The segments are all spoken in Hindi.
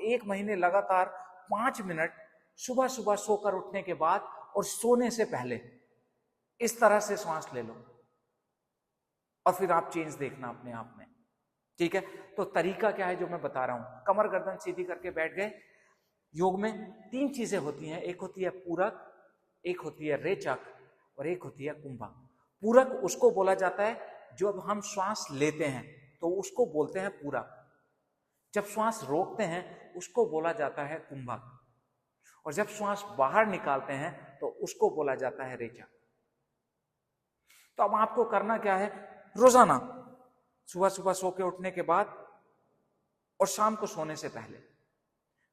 1 महीने लगातार 5 मिनट सुबह सुबह सोकर उठने के बाद और सोने से पहले इस तरह से श्वास ले लो और फिर आप चेंज देखना अपने आप में। ठीक है, तो तरीका क्या है जो मैं बता रहा हूं। कमर गर्दन सीधी करके बैठ गए। योग में 3 चीजें होती हैं, एक होती है पूरक, एक होती है रेचक और एक होती है कुंभक। पूरक उसको बोला जाता है जब हम श्वास लेते हैं तो उसको बोलते हैं पूरक, जब श्वास रोकते हैं उसको बोला जाता है कुंभक, और जब श्वास बाहर निकालते हैं तो उसको बोला जाता है रेचक। तो अब आपको करना क्या है, रोजाना सुबह सुबह सो के उठने के बाद और शाम को सोने से पहले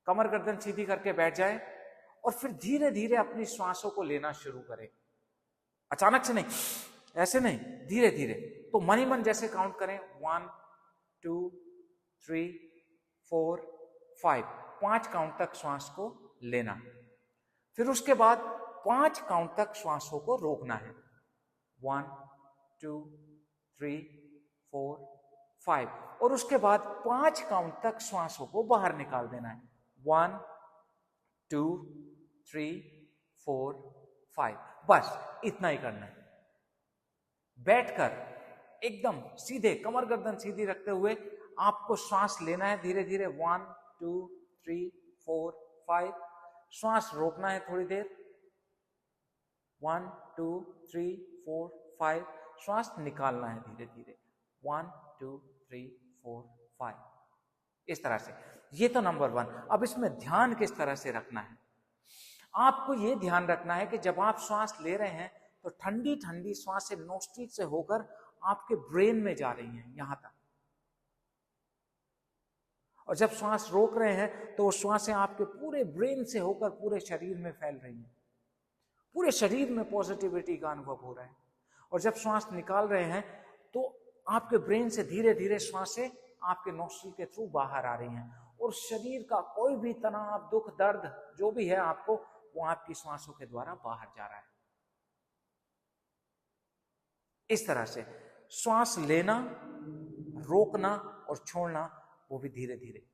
कमर गर्दन सीधी करके बैठ जाए और फिर धीरे धीरे अपनी श्वासों को लेना शुरू करें। अचानक से नहीं, ऐसे नहीं, धीरे धीरे। तो मन ही मन जैसे काउंट करें, 1 2 3 4 5, 5 काउंट तक श्वास को लेना। फिर उसके बाद 5 काउंट तक श्वासों को रोकना है। 1 2 3 4 5, और उसके बाद 5 काउंट तक श्वासों को बाहर निकाल देना है। 1 2 3 4 5, बस इतना ही करना है। बैठकर एकदम सीधे कमर गर्दन सीधी रखते हुए आपको श्वास लेना है धीरे धीरे। 1 2 3 4 5, श्वास रोकना है थोड़ी देर। 1 2 3 4 5, श्वास निकालना है धीरे धीरे। 1 2 3 4 5, इस तरह से। ये तो नंबर 1। अब इसमें ध्यान किस तरह से रखना है, आपको ये ध्यान रखना है कि जब आप श्वास ले रहे हैं तो ठंडी ठंडी श्वास से नोस्ट्रिल से होकर आपके ब्रेन में जा रही है यहां तक, और जब श्वास रोक रहे हैं तो वो श्वासें आपके पूरे ब्रेन से होकर पूरे शरीर में फैल रही हैं। पूरे शरीर में पॉजिटिविटी का अनुभव हो रहा है। और जब श्वास निकाल रहे हैं तो आपके ब्रेन से धीरे धीरे श्वासें आपके नोस्ट्रिल के थ्रू बाहर आ रही हैं, और शरीर का कोई भी तनाव, दुख, दर्द जो भी है आपको, वो आपकी श्वासों के द्वारा बाहर जा रहा है। इस तरह से श्वास लेना, रोकना और छोड़ना, वो भी धीरे धीरे।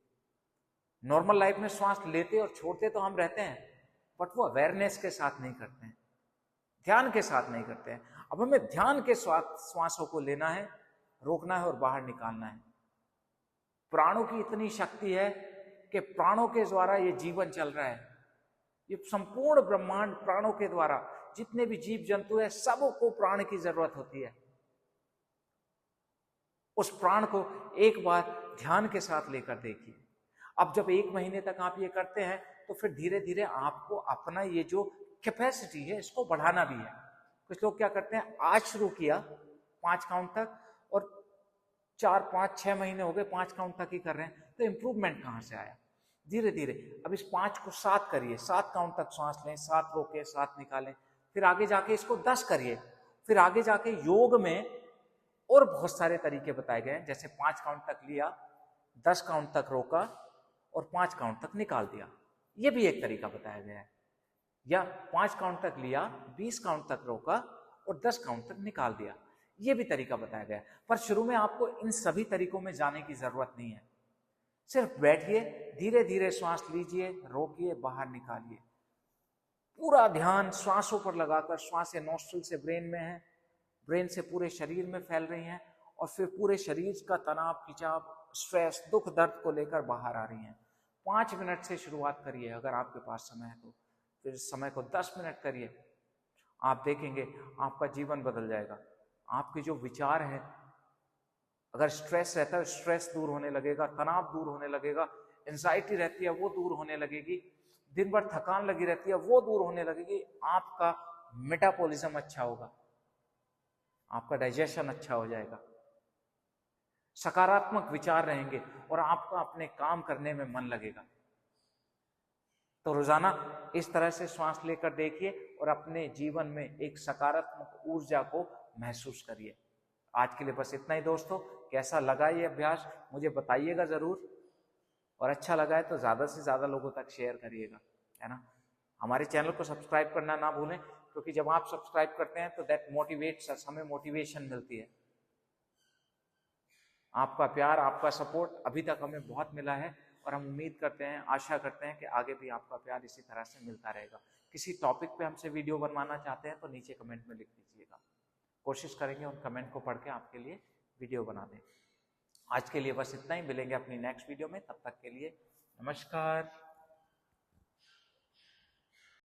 नॉर्मल लाइफ में श्वास लेते और छोड़ते तो हम रहते हैं, बट वो अवेयरनेस के साथ नहीं करते हैं, ध्यान के साथ नहीं करते हैं। अब हमें ध्यान के श्वासों को लेना है, रोकना है और बाहर निकालना है। प्राणों की इतनी शक्ति है कि प्राणों के द्वारा ये जीवन चल रहा है। ये संपूर्ण ब्रह्मांड प्राणों के द्वारा, जितने भी जीव जंतु है सबको प्राण की जरूरत होती है। उस प्राण को एक बार ध्यान के साथ लेकर देखिए। अब जब 1 महीने तक आप ये करते हैं तो फिर धीरे धीरे आपको अपना ये जो कैपेसिटी है इसको बढ़ाना भी है। कुछ लोग क्या करते हैं, आज शुरू किया 5 काउंट तक और 4 5 6 महीने हो गए 5 काउंट तक ही कर रहे हैं, तो इंप्रूवमेंट कहां से आया। धीरे धीरे अब इस 5 को 7 करिए, 7 काउंट तक श्वास लें, 7 रोके, 7 निकालें। फिर आगे जाके इसको 10 करिए। फिर आगे जाके योग में और बहुत सारे तरीके बताए गए हैं, जैसे 5 काउंट तक लिया, 10 काउंट तक रोका और 5 काउंट तक निकाल दिया, ये भी एक तरीका बताया गया है। या 5 काउंट तक लिया, 20 काउंट तक रोका और 10 काउंट तक निकाल दिया, ये भी तरीका बताया गया है। पर शुरू में आपको इन सभी तरीकों में जाने की जरूरत नहीं है। सिर्फ बैठिए, धीरे धीरे श्वास लीजिए, रोकिए, बाहर निकालिए। पूरा ध्यान श्वासों पर लगाकर, श्वासें नोस्ट्रिल से ब्रेन में है, ब्रेन से पूरे शरीर में फैल रही हैं, और फिर पूरे शरीर का तनाव, खिंचाव, स्ट्रेस, दुख, दर्द को लेकर बाहर आ रही हैं। 5 मिनट से शुरुआत करिए, अगर आपके पास समय है तो। फिर इस समय को 10 मिनट करिए। आप देखेंगे आपका जीवन बदल जाएगा। आपके जो विचार हैं, अगर स्ट्रेस रहता है स्ट्रेस दूर होने लगेगा, तनाव दूर होने लगेगा, एंजाइटी रहती है वो दूर होने लगेगी, दिन भर थकान लगी रहती है वो दूर होने लगेगी। आपका मेटाबॉलिज्म अच्छा होगा, आपका डाइजेशन अच्छा हो जाएगा, सकारात्मक विचार रहेंगे और आपका अपने काम करने में मन लगेगा। तो रोजाना इस तरह से श्वास लेकर देखिए और अपने जीवन में एक सकारात्मक ऊर्जा को महसूस करिए। आज के लिए बस इतना ही दोस्तों। कैसा लगा ये अभ्यास मुझे बताइएगा जरूर, और अच्छा लगा है तो ज्यादा से ज्यादा लोगों तक शेयर करिएगा, है ना। हमारे चैनल को सब्सक्राइब करना ना भूलें, क्योंकि जब आप सब्सक्राइब करते हैं तो दैट मोटिवेट्स अस, हमें मोटिवेशन मिलती है। आपका प्यार, आपका सपोर्ट अभी तक हमें बहुत मिला है और हम उम्मीद करते हैं, आशा करते हैं कि आगे भी आपका प्यार इसी तरह से मिलता रहेगा। किसी टॉपिक पे हमसे वीडियो बनवाना चाहते हैं तो नीचे कमेंट में लिख दीजिएगा, कोशिश करेंगे उन कमेंट को पढ़ के आपके लिए वीडियो बना दें। आज के लिए बस इतना ही, मिलेंगे अपनी नेक्स्ट वीडियो में, तब तक के लिए नमस्कार।